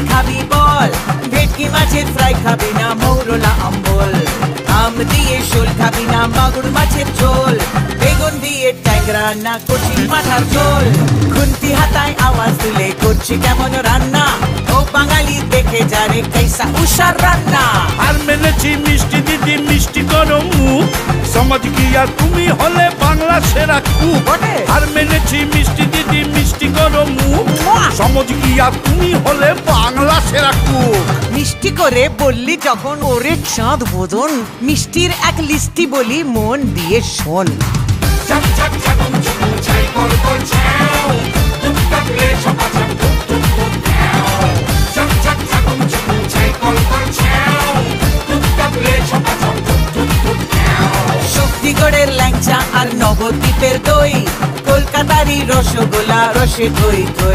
খাবি বল, ভেটকি মাছের ফ্রাই খাবি না মৌরলা অম্বল, আম দিয়ে শোল খাবি না মাগুর মাছের ঝোল, বেগুন দিয়ে ট্যাংরা না কচি মাথার ঝোল, খুন্তি হাতায় আওয়াজ তুলে করছি কেমন রান্না, ও বাঙালি দেখে যারে कैसा উষার রান্না। আর মেনেছি মিষ্টি দিদি মিষ্টি করো মুখ, সমাজ গিয়া তুমি হলে বাংলা সেরা কুক। আর মেনেছি মিষ্টি দিদি মিষ্টি করো মুখ, সমাজ গিয়া তুমি হলে বাংলা সেরা কুক। মিষ্টি করে বললি যখন ওরে চাঁদ বোধন, মিষ্টির এক লিস্টি বলি মন দিয়ে শোন। শক্তিগড়ের ল্যাংচা আর নবদ্বীপের দই, কলকাতারই রসগোল্লা রসে ধই ধই,